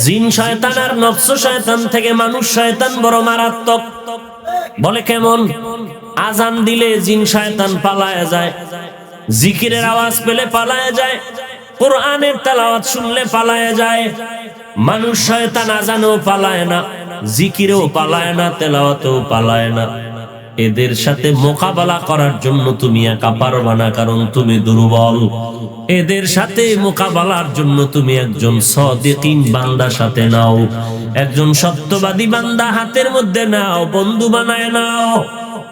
জিন শয়তান আর নফস শয়তান থেকে মানুষ শয়তান বড় মারাত্মক। বলে কেমন? আজান দিলে জিন শয়তান পালায় যায়, জিকিরের আওয়াজ পেলে পালায় যায়, কোরআনের তেলাওয়াত শুনলে পালায় যায়। মানুষ শয়তান আজানেও পালায় না, জিকিরেও পালায় না, তেলাওয়াতেও পালায় না। এদের সাথে মোকাবেলা করার জন্য তুমি একা পারবা না, কারণ তুমি দুর্বল। এদের সাথে মোকাবেলার জন্য তুমি একজন সাদিকিন বান্দা সাথে নাও, একজন সত্যবাদী বান্দা হাতের মধ্যে নাও, বন্ধু বানায় নাও।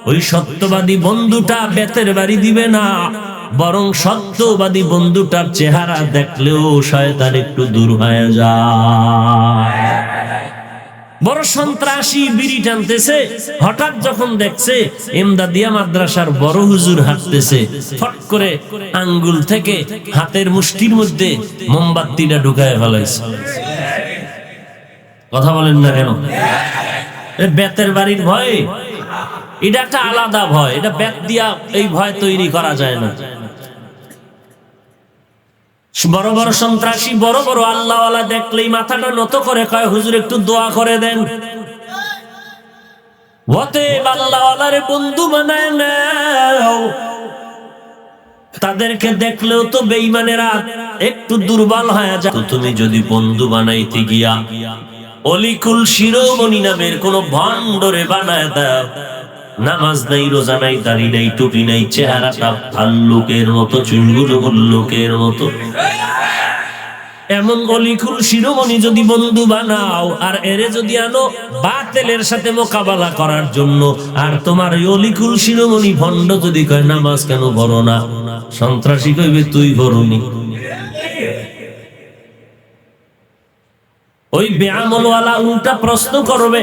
ওই সত্যবাদী বন্ধুটা বেতের বাড়ি দিবে না, বরং সত্যবাদী বন্ধুটার চেহারা দেখলেও শয়তান একটু দূর হয়ে যায়। বড় সন্ত্রাসী বিড়ি টানতেছে, হঠাৎ যখন দেখছে এমদাদিয়া মাদ্রাসার বড় হুজুর হাঁটতেছে, ফট করে আঙ্গুল থেকে হাতের মুষ্টির মধ্যে মোমবাতিটা ঢুকায় ফেলাইছে। কথা বলেন না কেন? বেতের বাড়ির ভয়, এটা একটা আলাদা ভয়। এটা বেত দিয়া এই ভয় তৈরি করা যায় না। বড় বড় সন্ত্রাসী, বড় বড় আল্লাহওয়ালা দেখলেই মাথাটা নত করে কয়, হুজুর একটু দোয়া করে দেন। অতএব আল্লাহওয়ালারে বন্ধু বানায় নাও। তাদেরকে দেখলেও তো বেঈমানেরা একটু দুর্বল হয়ে যায়। তুমি যদি বন্ধু বানাইতে গিয়া অলিকুল শিরোমণি নামের কোন ভণ্ডরে বানায় দাও, নামাজ নাই, রোজা নাই, দাড়ি নাই, টুপি নাই, চেহারাটা ভাল্লুকের মতো, চুলগুলো ভাল্লুকের মতো, এমন অলিকুল শিরোমণি যদি বন্ধু বানাও, আর এরে যদি আনো বাতিলের সাথে মোকাবেলা করার জন্য, আর তোমার অলিকুল শিরোমণি ভণ্ড যদি কয় নামাজ কেন পড়ো না, সন্ত্রাসী কইবে তুই পড়ুনি। ওই বেআমলওয়ালা উল্টা প্রশ্ন করবে।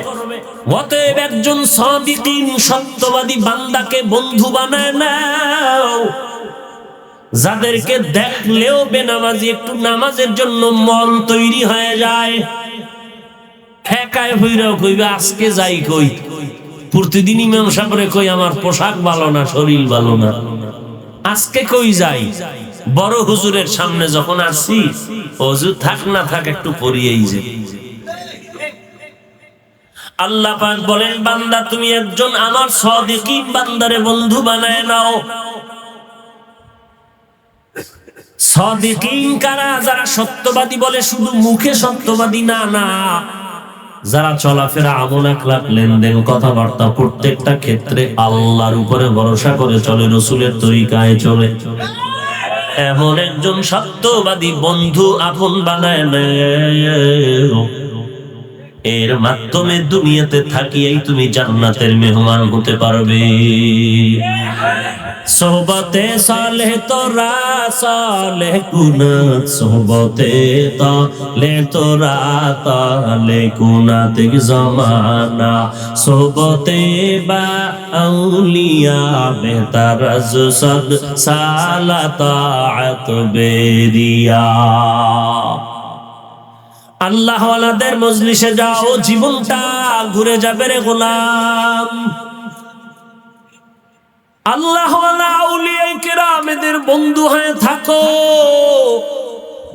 অতএব একজন সাদিকিন সত্যবাদী বান্দাকে বন্ধু বানায় নাও, যাদেরকে দেখলেও বেনামাজি একটু নামাজের জন্য মন তৈরি হয়ে যায়। ঠেকায় হইরাও কইবে আজকে যাই কই, প্রতিদিন ইমাম সাহেবরে কই আমার পোশাক ভালো না, শরীর ভালো না, আজকে কই যাই। বড় হুজুরের সামনে যখন আসি, হুজুর থাক না থাক একটু পড়িয়েই যে। আল্লাহ পাক বলেন, বান্দা তুমি একজন আমার সাদিকিন বান্দারে বন্ধু বানায় নাও। সাদিকিন কারা? যারা সত্যবাদী বলে, শুধু মুখে সত্যবাদী না, না, যারা চলাফেরা, আমল, আখলাক, লেনদেন, কথাবার্তা প্রত্যেকটা ক্ষেত্রে আল্লাহর উপরে ভরসা করে চলে, রাসূলের তরিকায় চলে, এমন একজন সত্যবাদী বন্ধু আপন বানায় নাও। এর মাধ্যমে দুনিয়াতে থাকিয়েই তুমি জান্নাতের মেহমান হতে পারবে। সোহবতে সালেহ তোরা সালেহ কুনাত, সোহবতে তালে তোরা তালে কুনাত জামানা, সোহবতে বা আউলিয়া বেহতার সাদ সালাতাত বেরিয়া। আল্লাহওয়ালাদের মজলিসে যাও, জীবনটা ঘুরে যাবে রে গোলাম। আল্লাহওয়ালা আউলিয়ায়ে কেরামের বন্ধু হয়ে থাকো।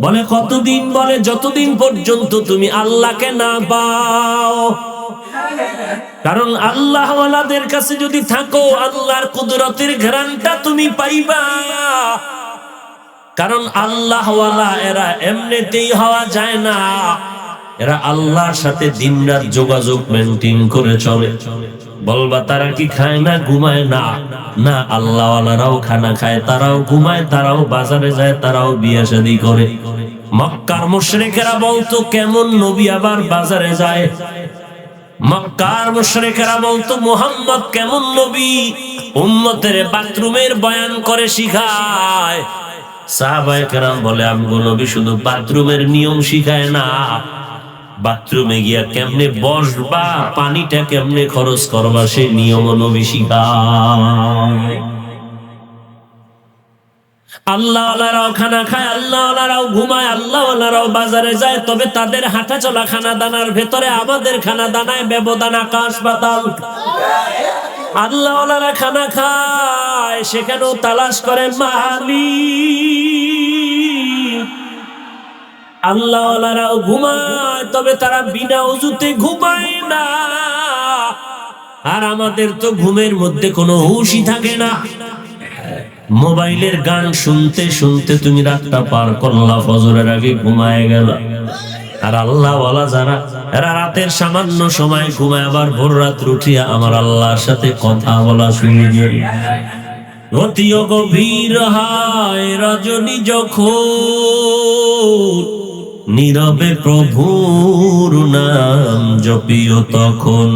বলে কতদিন? বলে যতদিন পর্যন্ত তুমি আল্লাহকে না পাও। কারণ আল্লাহওয়ালাদের কাছে যদি থাকো, আল্লাহর কুদরতের ঘ্রাণটা তুমি পাইবা। কারণ আল্লাহওয়ালা এরা এমনিতেই হওয়া যায় না, এরা আল্লাহর সাথে দিনরাত যোগাযোগ মেনটেন করে চলে। বলবা তারা কি খায় না, ঘুমায় না? না, আল্লাহওয়ালারাও খানা খায়, তারাও ঘুমায়, তারাও বাজারে যায়, তারাও বিয়ে শাদী করে। মক্কার মুশরিকেরা বলতো কেমন নবী আবার বাজারে যায়? মক্কার মুশরিকেরা বলতো মুহাম্মদ কেমন নবী, উম্মতের বাথরুমের বয়ান করে শিখায়। সাহাবায়ে কেরাম বলে আমগো নবী শুধু বাথরুমের নিয়ম শিখায় না, বাথরুমে গিয়া কেমনে বসবা, পানিটা কেমনে খরচ করবা সে নিয়ম নবী শিখায়। আল্লাহওয়ালারাও খানা খায়, আল্লাহওয়ালারাও ঘুমায়, আল্লাহওয়ালারাও বাজারে যায়, তবে তাদের হাঁটা চলা খানা দানার ভেতরে আমাদের খানা দানায় ব্যবধান আকাশ পাতাল। আল্লাহওয়ালারা খানা খায়, সেখানেও তালাশ করে মালিক। আল্লাহওয়ালারাও ঘুমায়, তবে তারা বিনা ওযুতে ঘুমায় না। আর আমাদের তো ঘুমের মধ্যে কোনো হুঁশই থাকে না। মোবাইলের গান শুনতে শুনতে তুমি রাতটা পার করলা, ফজরের আগে ঘুমায় গেল। আর আল্লাহওয়ালা যারা, এরা রাতের সামান্য সময় ঘুমায়, আবার ভোর রাত উঠিয়া আমার আল্লাহর সাথে কথা বলা শুরু করে। অতিও গভীর হয় রজনী যখন, নীরবে প্রভুর নাম জপিও তখন।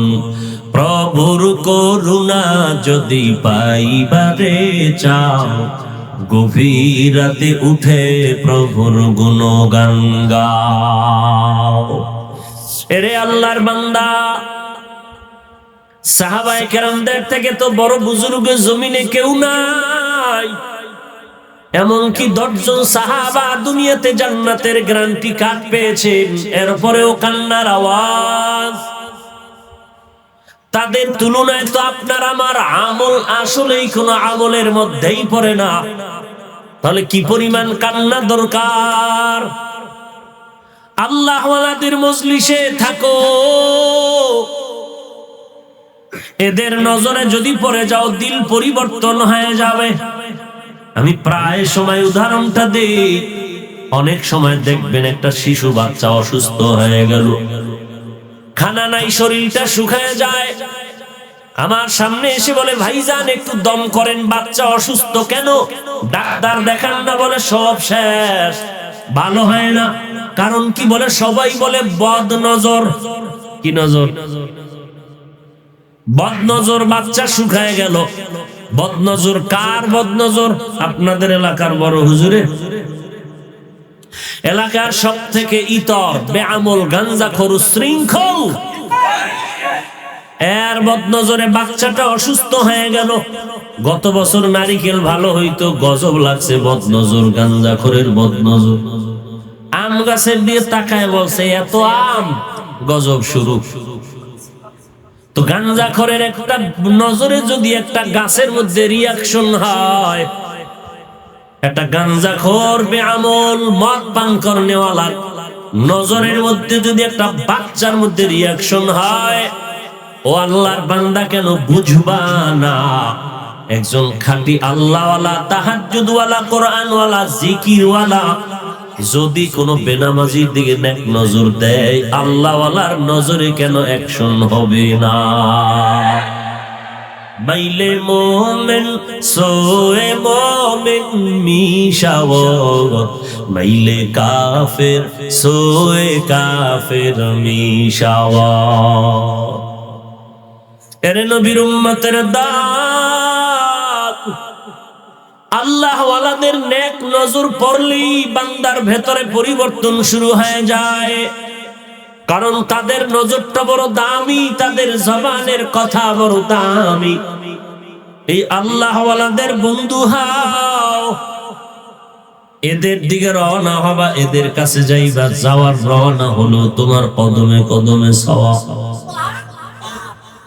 প্রভুর করুণা যদি পাইবারে চাও, গভীর রাতে উঠে প্রভুর গুণগান গাও। এরে আল্লাহর বান্দা, সাহাবায়ে কেরামদের থেকে তো বড় বুজুর্গ জমিনে কেউ নাই। এমনকি 10 জন সাহাবা দুনিয়াতে জান্নাতের গ্যারান্টি কার্ড পেয়েছেন, এরপরেও কান্নার আওয়াজ। তাদের তুলনায় তো আপনার আমার আমল আসলেই কোনো আমলের মধ্যেই পড়ে না। তাহলে কি পরিমাণ কান্না দরকার? আল্লাহওয়ালাদের মজলিসে থাকো, এদের নজরে যদি পড়ে যাও দিল পরিবর্তন হয়ে যাবে। আমি প্রায় সময় উদাহরণটা দেই। অনেক সময় দেখবেন একটা শিশু বাচ্চা অসুস্থ হয়ে গেল, খানা নাই, শরীরটা শুকিয়ে যায়, আমার সামনে এসে বলে ভাইজান একটু দম করেন, বাচ্চা অসুস্থ। কেন? ডাক্তার দেখান না, বলে সব শেষ, ভালো হয় না। কারণ কি? বলে সবাই বলে বদ নজর। কি নজর? বদ নজর। বাচ্চা শুকায় গেল। বদ নজর কার? বদ নজর আপনাদের এলাকার বড় হুজুরের। এলাকার সব থেকে ইতর বেআমল গাঞ্জাখোর শৃঙ্খল, এর বদনজরে বাচ্চাটা অসুস্থ হয়ে গেল। গত বছর নারিকেল ভালো হইতো, গজব লাগছে বদনজর, গাঞ্জাখোরের বদনজর। আম গাছের দিয়ে তাকায় বলছে এত আম, গজব শুরু। তো গাঞ্জাখোরের একটা নজরে যদি একটা গাছের মধ্যে রিয়াকশন হয়, একটা গাঞ্জাখোর বেআমল মদ পান করনেওয়ালা নজরের মধ্যে যদি একটা বাচ্চার মধ্যে রিয়াকশন হয়, ও আল্লাহর বান্দা কেন বুঝবা না? একজন খাঁটি আল্লাহওয়ালা, তাহাজ্জুদওয়ালা, কোরআনওয়ালা, জিকিরওয়ালা যদি কোনো বেনামাজির দিকে নেক নজর দেয়, আল্লাহওয়ালার নজরে কেন অ্যাকশন হবে না? মাইলে মোমেন সোয়ে মোমেন মিশাওয়াত, মাইলে কাফের সোয়ে কাফের মিশাওয়াত। এরে নবীর উম্মতের দাত, আল্লাহওয়ালাদের নেক নজর পড়লেই বান্দার ভেতরে পরিবর্তন শুরু হয়ে যায়। কারণ তাদের নজরটা বড় দামি, তাদের জবানের কথা বড় দামি। এই আল্লাহওয়ালাদের বন্ধু হও, এদের দিকে রওনা হবা, এদের কাছে যাইবা, যাওয়ার রওনা হলো তোমার কদমে কদমে সওয়াব।